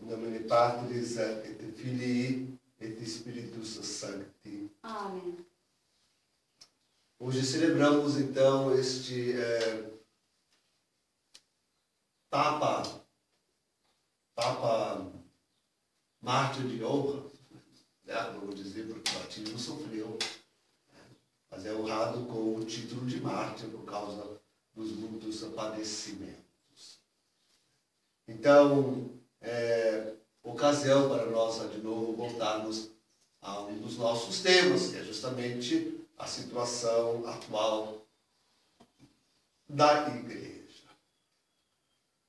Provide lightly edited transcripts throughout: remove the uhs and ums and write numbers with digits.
In nomine Patris et Filii et Spiritus Sancti. Amém. Hoje celebramos então este Papa mártir de honra, né? Vamos dizer, porque o batismo sofreu, mas é honrado com o título de mártir por causa dos muitos padecimentos. Então, ocasião para nós de novo voltarmos a um dos nossos temas, que é justamente a situação atual da igreja.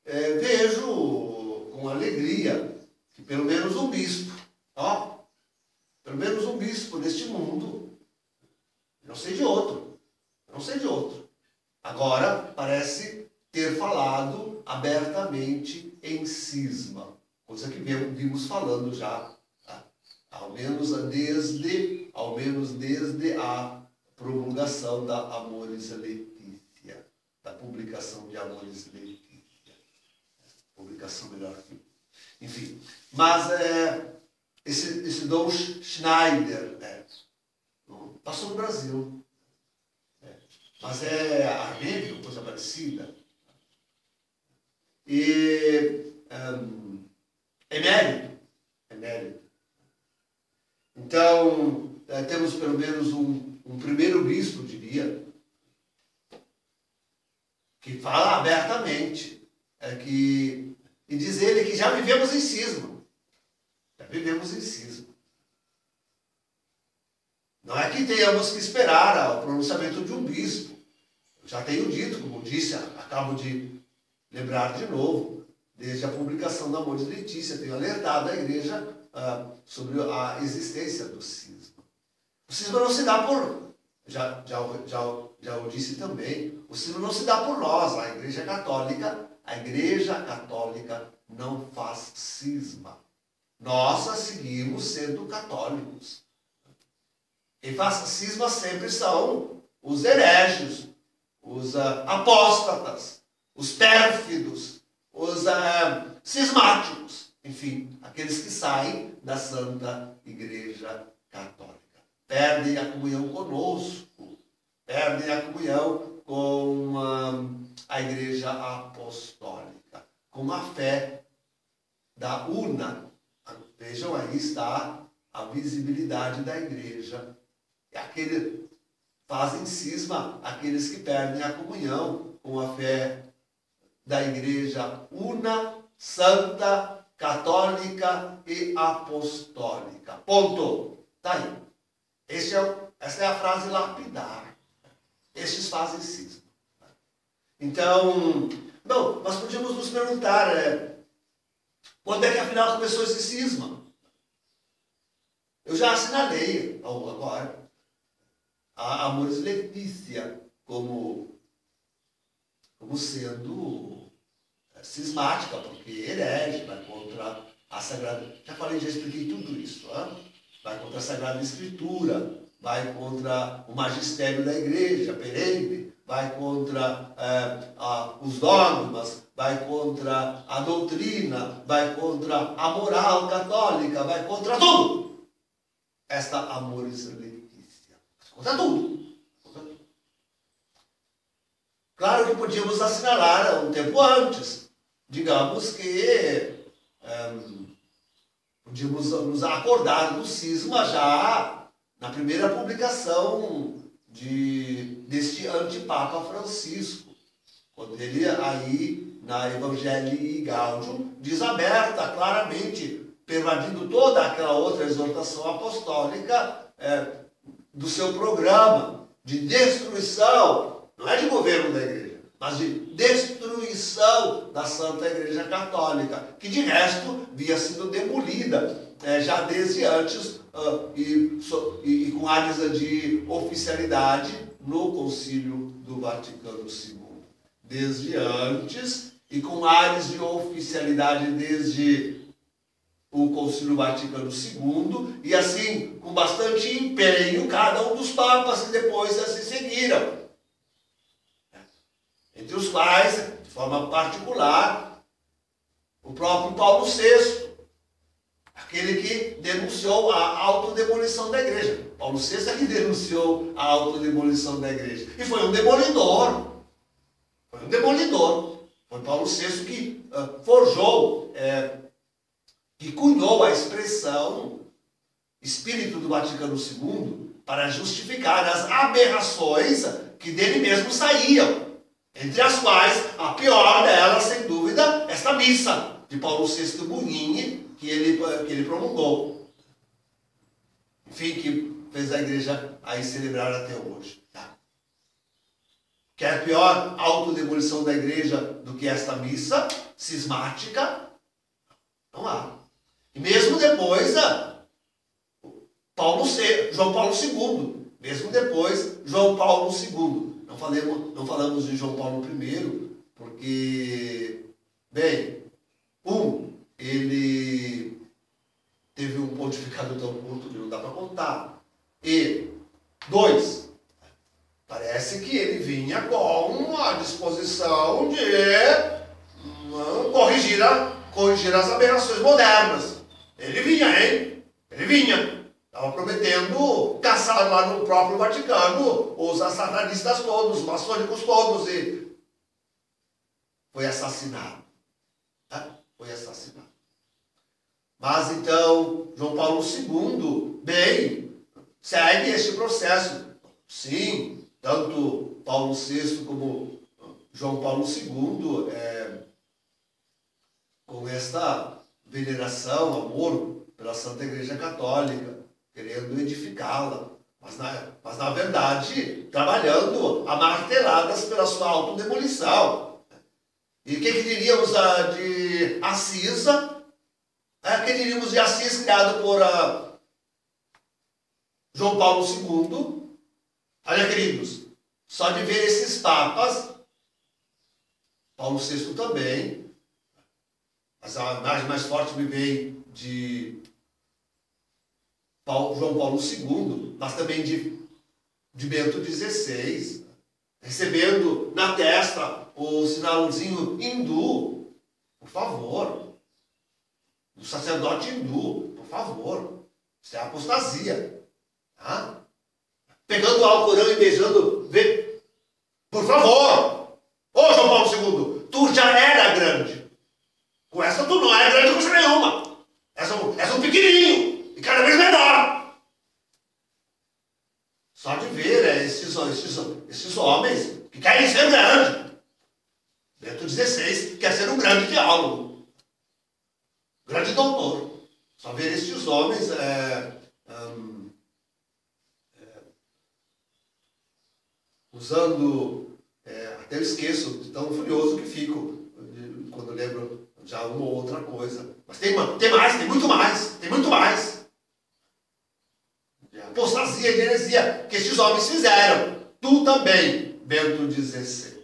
Vejo com alegria que pelo menos um bispo, pelo menos um bispo deste mundo, não sei de outro, agora parece ter falado abertamente em cisma, coisa que vimos falando já, ao menos desde a promulgação da Amoris Laetitia, da publicação de Amoris Laetitia. Publicação melhor que... Enfim, mas esse Dom Schneider passou no Brasil, mas é armênio, coisa parecida, e emérito. Então, temos pelo menos um primeiro bispo, diria, que fala abertamente, e diz ele que já vivemos em cisma. Não é que tenhamos que esperar o pronunciamento de um bispo. Eu já tenho dito, como disse, acabo de lembrar de novo, desde a publicação da Amoris Laetitia, tenho alertado a igreja sobre a existência do cisma. O cisma não se dá por... Já o disse também, o cisma não se dá por nós, a Igreja Católica não faz cisma. Nós seguimos sendo católicos. Quem faz cisma sempre são os hereges, os apóstatas, os pérfidos, os cismáticos, enfim, aqueles que saem da Santa Igreja Católica. Perdem a comunhão conosco, perdem a comunhão com a Igreja Apostólica, com a fé da una. Vejam, aí está a visibilidade da Igreja. Fazem cisma aqueles que perdem a comunhão com a fé da Igreja una, santa, católica e apostólica. Ponto. Está aí. Essa é a frase lapidar. Estes fazem cisma. Então, nós podíamos nos perguntar, quando é que afinal começou esse cisma? Eu já assinalei agora a Amoris Laetitia como sendo cismática, porque herege, vai contra a Sagrada... Já expliquei tudo isso, vai contra a Sagrada Escritura, vai contra o magistério da igreja perene, vai contra os dogmas, vai contra a doutrina, vai contra a moral católica, vai contra tudo. Esta Amoris Laetitia. Contra tudo. Claro que podíamos assinalar um tempo antes. Digamos que podíamos nos acordar do cisma já na primeira publicação deste antipapa Francisco, quando ele aí na Evangelii Gaudium diz aberta, claramente, pervadindo toda aquela outra exortação apostólica do seu programa de destruição, não é de governo da igreja, mas de destruição da Santa Igreja Católica, que de resto via sido demolida já desde antes e com áreas de oficialidade no Concílio do Vaticano II. Desde antes e com áreas de oficialidade desde o Concílio Vaticano II, e assim, com bastante empenho, cada um dos papas que depois se seguiram. Entre os quais, de forma particular, o próprio Paulo VI, denunciou a autodemolição da igreja. Paulo VI é que denunciou a autodemolição da igreja. E foi um demolidor. Foi um demolidor. Foi Paulo VI que forjou, que cunhou a expressão Espírito do Vaticano II para justificar as aberrações que dele mesmo saíam. Entre as quais, a pior delas, sem dúvida, esta missa de Paulo VI Bugnini, que ele promulgou. Enfim, que fez a igreja aí celebrar até hoje. Tá? Quer pior autodemolição da igreja do que esta missa cismática? Não há. E mesmo depois, João Paulo II. Mesmo depois, João Paulo II. Não falamos de João Paulo I, porque, bem, ele teve um pontificado tão curto que não dá para contar. E, 2, parece que ele vinha com a disposição de corrigir as aberrações modernas. Ele vinha, hein? Ele vinha. Estava prometendo caçar lá no próprio Vaticano os satanistas todos, os maçônicos todos, e foi assassinado. Tá? Foi assassinado. Mas então, João Paulo II, bem, segue este processo. Sim, tanto Paulo VI como João Paulo II, com esta veneração, amor pela Santa Igreja Católica, querendo edificá-la, mas na verdade trabalhando a marteladas pela sua autodemolição. E o que diríamos de Assis? Que diríamos de Assis, criado por João Paulo II? Olha, queridos, só de ver esses papas, Paulo VI também, mas a imagem mais forte me vem de João Paulo II, mas também de Bento XVI, recebendo na testa o sinalzinho hindu, por favor, do sacerdote hindu, por favor, isso é apostasia, tá? Pegando o Alcorão e beijando, por favor, ô João Paulo II, tu já era grande, com essa tu não é grande coisa nenhuma, és um pequenininho, e cada vez menor. Só de ver esses homens que querem ser grandes. Bento XVI quer ser um grande teólogo, grande doutor. Só ver estes homens usando, até eu esqueço de tão furioso que fico quando lembro já uma ou outra coisa. Mas tem mais, tem muito mais, tem muito mais. Apostasia de heresia que estes homens fizeram. Tu também, Bento XVI.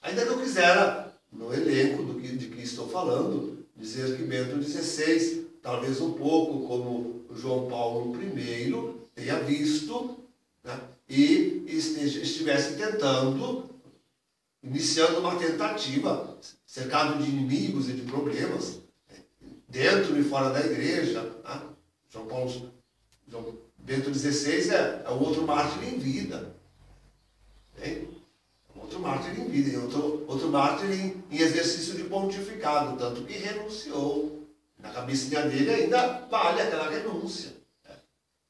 Ainda que eu quisera, no elenco de que estou falando, dizer que Bento XVI, talvez um pouco como João Paulo I, tenha visto, né, e estivesse tentando, iniciando uma tentativa, cercado de inimigos e de problemas, dentro e fora da igreja. Né? Bento XVI é o outro mártir em vida. Hein? Outro mártir em vida, outro mártir em exercício de pontificado, tanto que renunciou. Na cabecinha dele ainda vale aquela renúncia.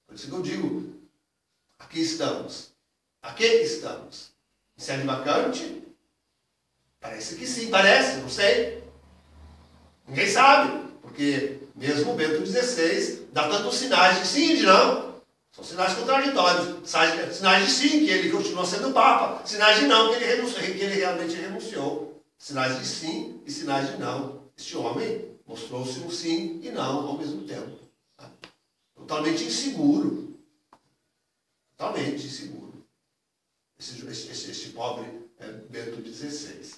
Por isso que eu digo, aqui estamos. Aqui estamos. Em sede vacante? Parece que sim, parece, não sei. Ninguém sabe, porque mesmo Bento XVI dá tantos sinais de sim e de não. São sinais contraditórios. Sinais de sim, que ele continua sendo Papa. Sinais de não, que ele realmente renunciou. Sinais de sim e sinais de não. Este homem mostrou-se um sim e não ao mesmo tempo. Tá? Totalmente inseguro. Totalmente inseguro. Este pobre Bento XVI.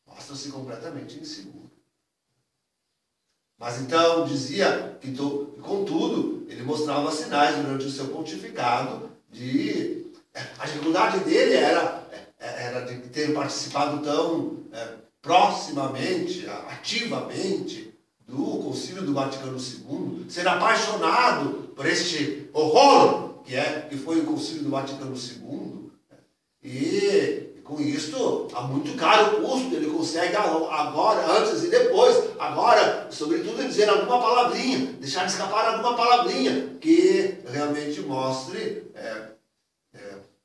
Mostra-se completamente inseguro. Mas então dizia que, contudo, ele mostrava sinais durante o seu pontificado de... A dificuldade dele era de ter participado tão proximamente, ativamente, do Concílio do Vaticano II, ser apaixonado por este horror que foi o Concílio do Vaticano II, e com isso, a muito caro custo, ele consegue agora, antes e depois, agora, sobretudo, dizer alguma palavrinha, deixar escapar alguma palavrinha que realmente mostre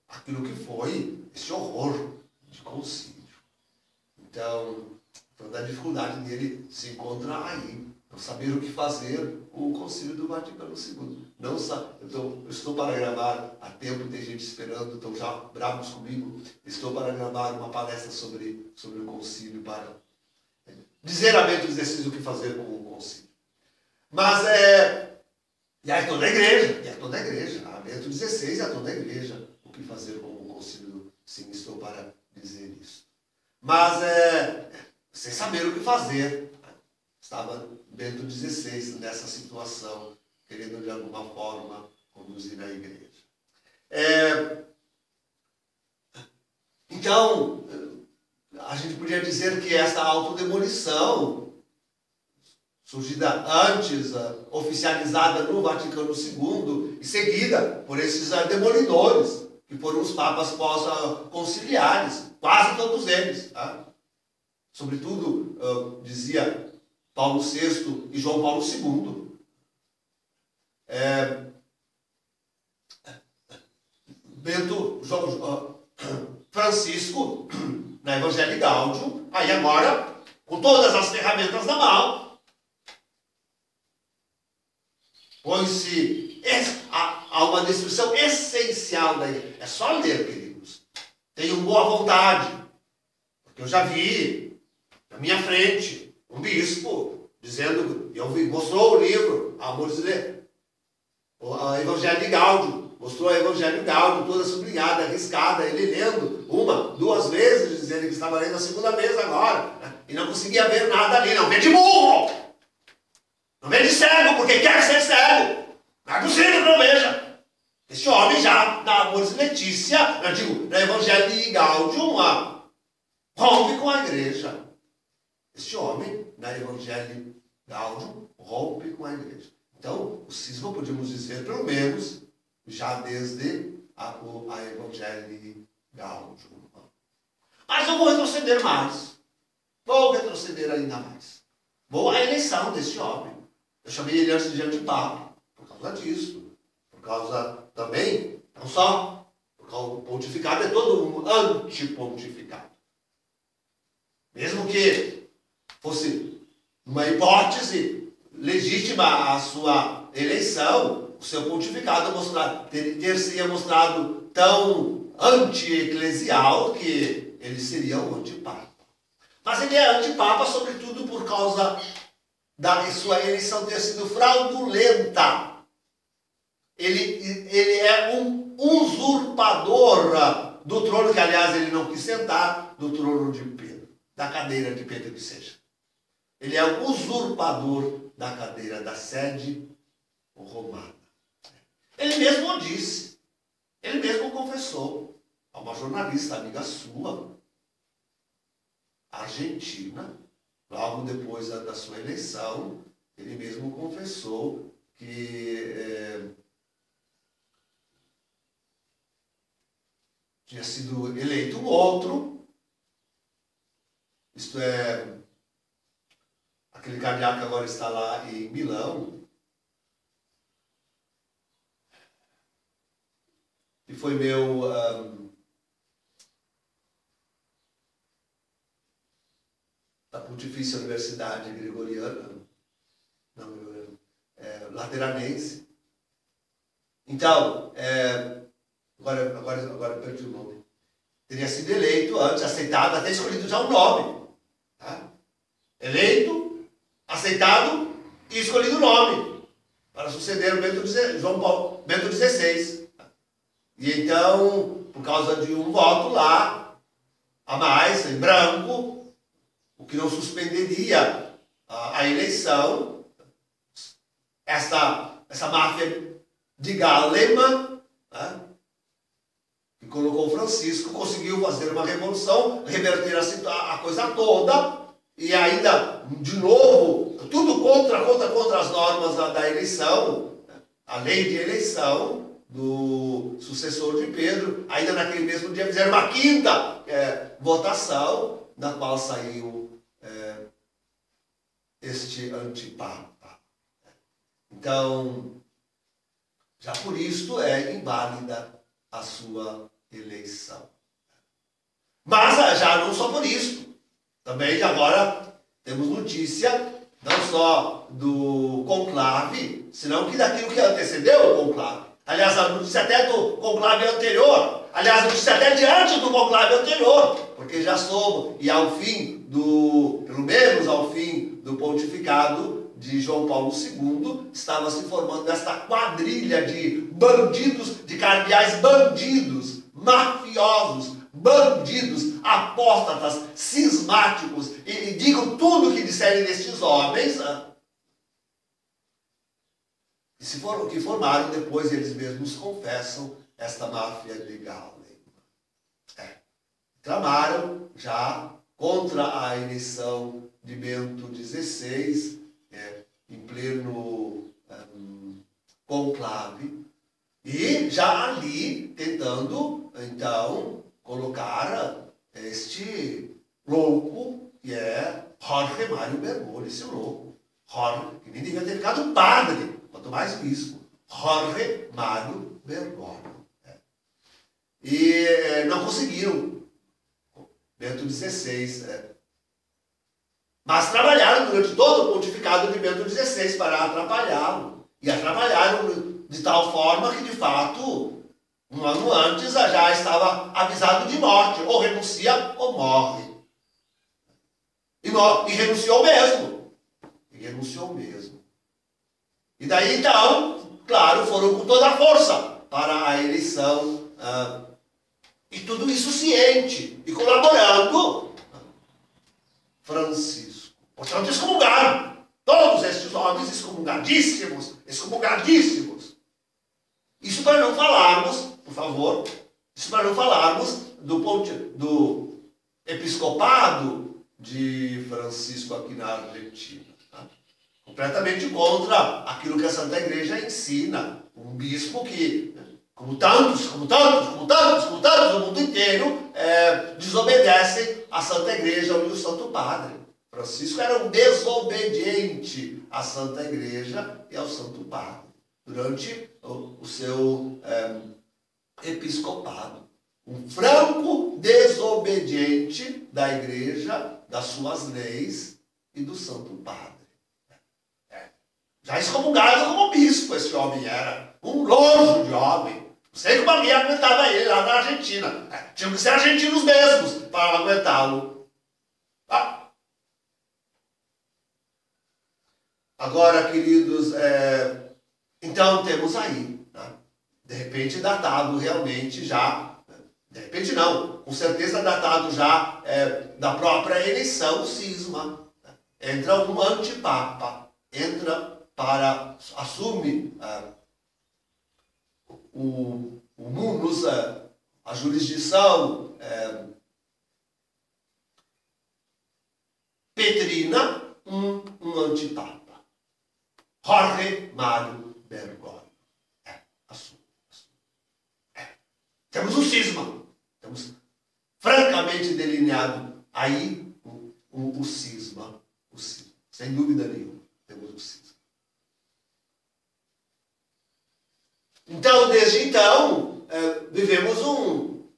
aquilo que foi esse horror de concílio. Então, toda a dificuldade dele se encontra aí. Não saber o que fazer com o Concílio do Vaticano II. Eu estou para gravar, há tempo tem gente esperando, estão já bravos comigo. Estou para gravar uma palestra sobre o Concílio, para dizer a Bento XVI o que fazer com o Concílio. Mas e aí toda a igreja, a Bento XVI e a toda a igreja, o que fazer com o Concílio. Sim, estou para dizer isso. Mas sem saber o que fazer, estava Bento XVI nessa situação, querendo de alguma forma conduzir a igreja. Então, a gente podia dizer que essa autodemolição, surgida antes, oficializada no Vaticano II, e seguida por esses demolidores, que foram os papas pós-conciliares, quase todos eles. Tá? Sobretudo, dizia Paulo VI e João Paulo II. Francisco, na Evangelii Gaudium, aí agora, com todas as ferramentas na mão, põe-se a uma descrição essencial da igreja. É só ler, queridos. Tenham boa vontade, porque eu já vi na minha frente um bispo dizendo, mostrou o livro, a Evangelii Gaudium, mostrou a Evangelii Gaudium toda sublinhada, arriscada, ele lendo uma, duas vezes, dizendo que estava lendo a segunda vez agora, né? E não conseguia ver nada ali. Não vê de burro! Não vê de cego, porque quer ser cego! Não é possível que não veja! Esse homem já, na Amoris Laetitia, na Evangelii Gaudium, rompe com a igreja. Este homem, na Evangelii Gaudium, rompe com a igreja. Então, o cisma podemos dizer, pelo menos, já desde a Evangelii Gaudium. Mas eu vou retroceder mais. Vou retroceder ainda mais. Vou à eleição deste homem. Eu chamei ele antes de antipapa, por causa disso. Por causa também, não só, porque o pontificado é todo um antipontificado. Mesmo que fosse uma hipótese legítima a sua eleição, o seu pontificado ter-se mostrado tão anti-eclesial que ele seria um antipapa. Mas ele é antipapa, sobretudo por causa da sua eleição ter sido fraudulenta. Ele é um usurpador do trono, que aliás ele não quis sentar, do trono de Pedro, da cadeira de Pedro que seja. Ele é um usurpador da cadeira da sede romana. Ele mesmo disse, ele mesmo confessou a uma jornalista amiga sua, argentina, logo depois da sua eleição, ele mesmo confessou que tinha sido eleito um outro, isto é, aquele cardeal que agora está lá em Milão, que foi meu da Pontifícia Universidade Gregoriana, Lateranense. Então, agora perdi o nome. Teria sido eleito antes, aceitado, até escolhido já o nome. Tá? Eleito, aceitado e escolhido o nome para suceder o Bento XVI. E então, por causa de um voto lá, a mais, em branco, o que não suspenderia a eleição, essa máfia de Galema, né, que colocou Francisco, conseguiu fazer uma revolução, reverter a coisa toda, e ainda, de novo, tudo contra as normas da eleição, a lei de eleição do sucessor de Pedro. Ainda naquele mesmo dia fizeram uma quinta votação, na qual saiu este antipapa. Então, já por isto é inválida a sua eleição. Mas já não só por isso. Também agora temos notícia não só do conclave, senão que daquilo que antecedeu o conclave. Aliás, a notícia até do conclave anterior. Aliás, a notícia até diante do conclave anterior. Porque já somos, e ao fim pelo menos ao fim do pontificado de João Paulo II, estava se formando esta quadrilha de bandidos, de cardeais bandidos, mafiosos, bandidos, apóstatas, cismáticos, e digam tudo o que disserem destes homens, que formaram depois, eles mesmos confessam, esta máfia legal. Clamaram já contra a eleição de Bento XVI, em pleno conclave, e já ali tentando, então, colocar este louco que é Jorge Mário Bergoglio, esse louco. Jorge, que nem devia ter ficado padre, quanto mais bispo. Jorge Mário Bergoglio. E não conseguiram. Bento XVI. Mas trabalharam durante todo o pontificado de Bento XVI para atrapalhá-lo. E atrapalharam de tal forma que, de fato, um ano antes já estava avisado de morte. Ou renuncia ou morre. E renunciou mesmo. E daí, então, claro, foram com toda a força para a eleição. E tudo isso ciente e colaborando Francisco. Portanto, excomungaram. Todos estes homens excomungadíssimos. Isso para não falarmos, por favor, do episcopado de Francisco aqui na Argentina. Tá? Completamente contra aquilo que a Santa Igreja ensina. Um bispo que, como tantos no mundo inteiro, desobedecem à Santa Igreja e ao Santo Padre. Francisco era um desobediente à Santa Igreja e ao Santo Padre durante o seu episcopado. Um franco desobediente da Igreja, das suas leis e do Santo Padre. Já excomungado como bispo esse homem era. Um nojo de homem. Não sei como alguém aguentava ele lá na Argentina. Tinham que ser argentinos mesmos para aguentá-lo. Agora, queridos, então temos aí, né? De repente datado realmente já, de repente não, com certeza datado já da própria eleição, o cisma. Entra um antipapa, assume o munus, a jurisdição petrina, um antipapa. Jorge Mário Bergoglio. Assume. Temos um cisma. Temos francamente delineado aí o cisma. Sem dúvida nenhuma. Temos o cisma. Então, desde então, vivemos um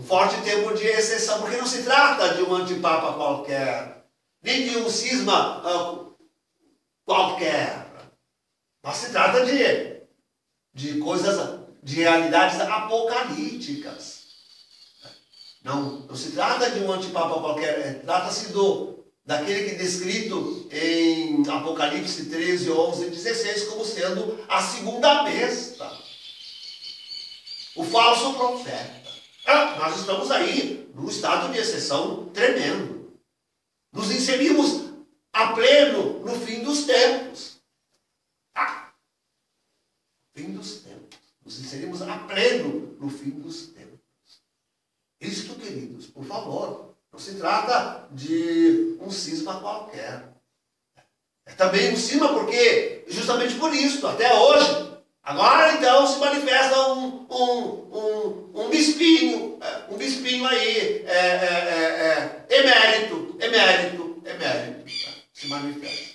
forte tempo de exceção, porque não se trata de um antipapa qualquer, nem de um cisma qualquer. Mas se trata de coisas, de realidades apocalípticas. Não se trata de um antipapa qualquer, trata-se daquele que é descrito em Apocalipse 13, 11 e 16 como sendo a segunda besta. O falso profeta. Nós estamos aí num estado de exceção tremendo. Nos inserimos a pleno no fim dos tempos. Fim dos tempos. Nos inserimos a pleno no fim dos tempos. Isto, queridos, por favor, não se trata de um cisma qualquer. É também um cisma, porque justamente por isso, até hoje. Agora então se manifesta um bispinho aí, emérito, se manifesta.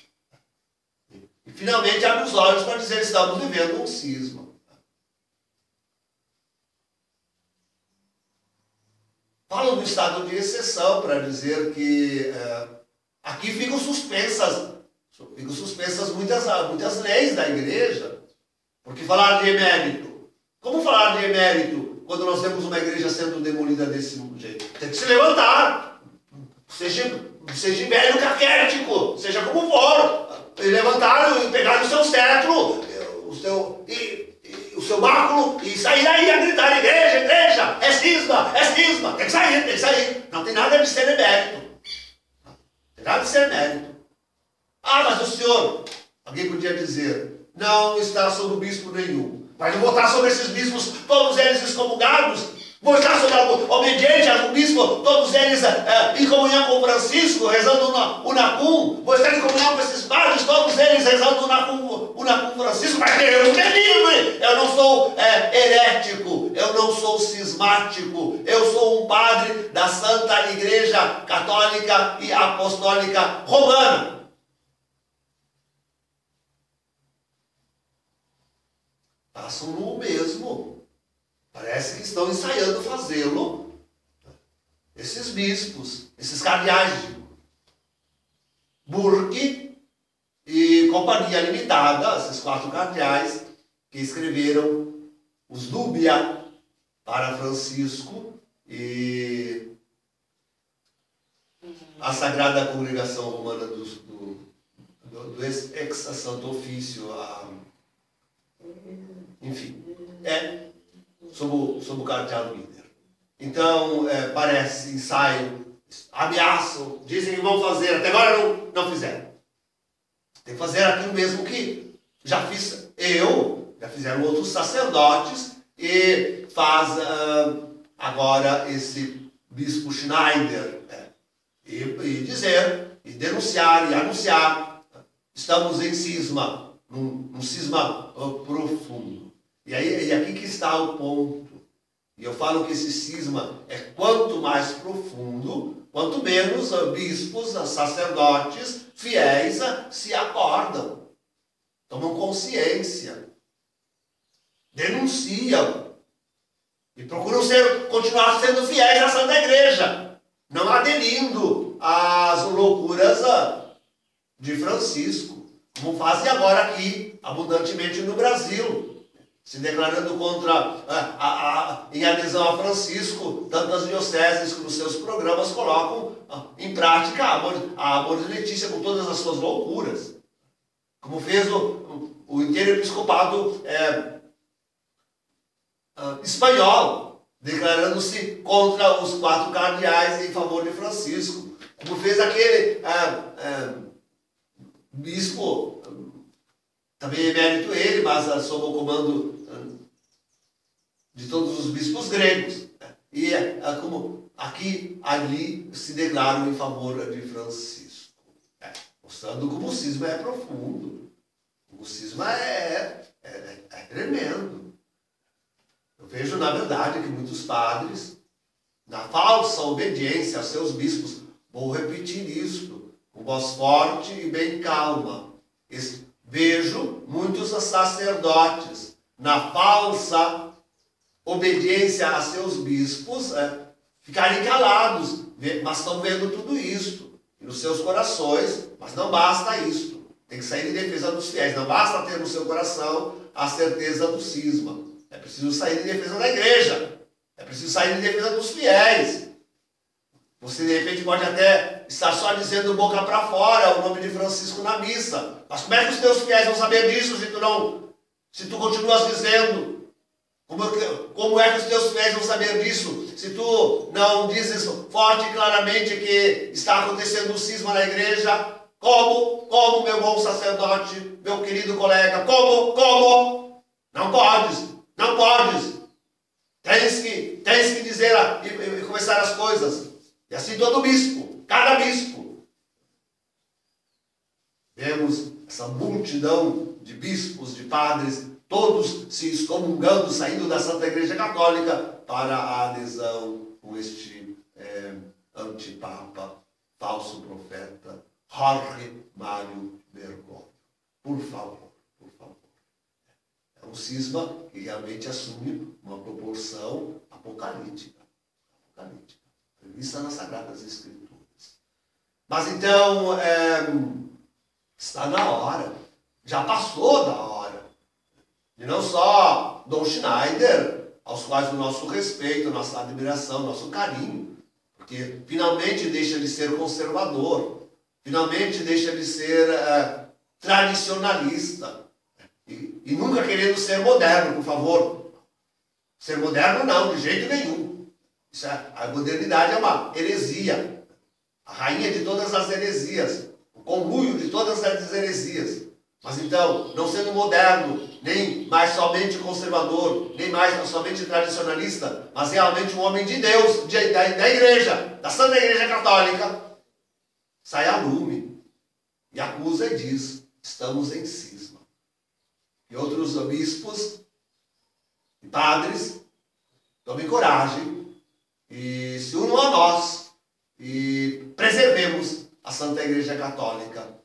E finalmente abre os olhos para dizer: estamos vivendo um cisma. Falo do estado de exceção para dizer que aqui ficam suspensas muitas leis da igreja. Porque falar de emérito? Como falar de emérito quando nós temos uma igreja sendo demolida desse jeito? Tem que se levantar. Seja velho caquético, seja como for. E levantar e pegar o seu cetro, o seu báculo e sair daí a gritar: igreja, é cisma. Tem que sair. Não tem nada de ser emérito. Não tem nada de ser mérito. Ah, mas o senhor, alguém podia dizer, não está sobre o bispo nenhum. Mas eu vou estar sobre esses bispos, todos eles excomungados. Vou estar sobre obediente ao bispo, todos eles em comunhão com Francisco, rezando o Unacum. Vou estar em comunhão com esses padres, todos eles rezando o Unacum Francisco. Mas Deus me livre! Eu não sou herético, eu não sou cismático. Eu sou um padre da Santa Igreja Católica e Apostólica Romana. Passam no mesmo. Parece que estão ensaiando fazê-lo. Esses bispos, esses cardeais, Burke e Companhia Limitada, esses 4 cardeais que escreveram os Dubia para Francisco e a Sagrada Congregação Romana do ex-Santo Ofício, enfim, sob o cardeal líder. Então, parece ensaio, ameaçam, dizem que vão fazer, até agora não fizeram. Tem que fazer aquilo mesmo que já fiz já fizeram outros sacerdotes, e faz agora esse bispo Schneider, e dizer, e denunciar, e anunciar: estamos em cisma, num cisma profundo. E aqui que está o ponto. E eu falo que esse cisma é quanto mais profundo, quanto menos bispos, sacerdotes, fiéis se acordam, tomam consciência, denunciam e procuram continuar sendo fiéis à Santa Igreja, não aderindo às loucuras de Francisco, como fazem agora aqui, abundantemente no Brasil, se declarando contra, em adesão a Francisco, tantas dioceses que nos seus programas colocam em prática a Amoris Letícia com todas as suas loucuras, como fez o inteiro episcopado espanhol, declarando-se contra os 4 cardeais em favor de Francisco, como fez aquele bispo, também emérito ele, mas sob o comando de todos os bispos gregos. E como aqui, ali, se declaram em favor de Francisco. Mostrando como o cisma é profundo. O cisma é tremendo. Eu vejo, na verdade, que muitos padres, na falsa obediência aos seus bispos, vou repetir isto, com voz forte e bem calma, vejo muitos sacerdotes, na falsa obediência a seus bispos, ficarem calados, mas estão vendo tudo isso nos seus corações. Mas não basta isso, tem que sair em defesa dos fiéis. Não basta ter no seu coração a certeza do cisma, é preciso sair em defesa da igreja, é preciso sair em defesa dos fiéis. Você de repente pode até estar só dizendo boca para fora o nome de Francisco na missa, mas como é que os teus fiéis vão saber disso se tu continuas dizendo? Como é que os teus fiéis vão saber disso se tu não dizes forte e claramente que está acontecendo um cisma na igreja? Como, meu bom sacerdote, meu querido colega, como? Não podes. Tens que dizer e começar as coisas. E assim todo bispo, cada bispo. Vemos essa multidão de bispos, de padres, todos se excomungando, saindo da Santa Igreja Católica para a adesão com este antipapa, falso profeta, Jorge Mário Bergoglio. Por favor, por favor. É um cisma que realmente assume uma proporção apocalíptica, prevista nas Sagradas Escrituras. Mas então, está na hora, já passou da hora, e não só Dom Schneider, aos quais o nosso respeito, nossa admiração, nosso carinho, porque finalmente deixa de ser conservador, finalmente deixa de ser tradicionalista, e nunca querendo ser moderno, por favor. Ser moderno não, de jeito nenhum. A modernidade é uma heresia, a rainha de todas as heresias, o conluio de todas as heresias. Mas então, não sendo moderno, nem mais somente conservador, nem mais somente tradicionalista, mas realmente um homem de Deus, da igreja, da Santa Igreja Católica, sai a lume e acusa e diz: estamos em cisma. E outros bispos e padres tomem coragem e se unam a nós e preservemos a Santa Igreja Católica,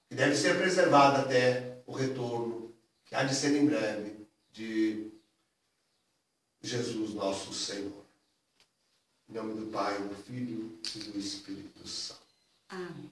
que deve ser preservada até o retorno, que há de ser em breve, de Jesus nosso Senhor. Em nome do Pai, do Filho e do Espírito Santo. Amém.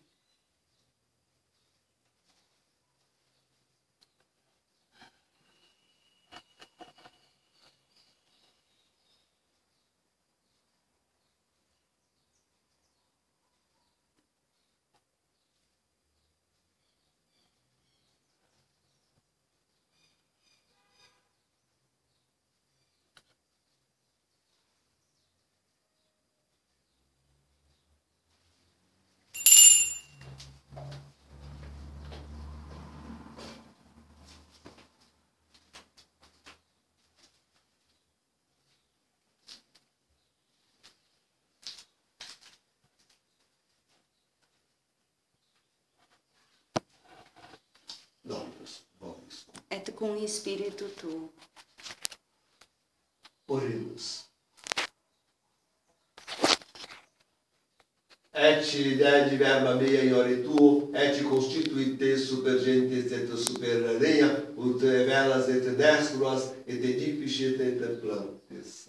Et cum Spiritu tuo. Oremos. Et Dei verba mea in ore tuo, et constituite super gentes et super regna, ut velas et dextras et edifici et plantes.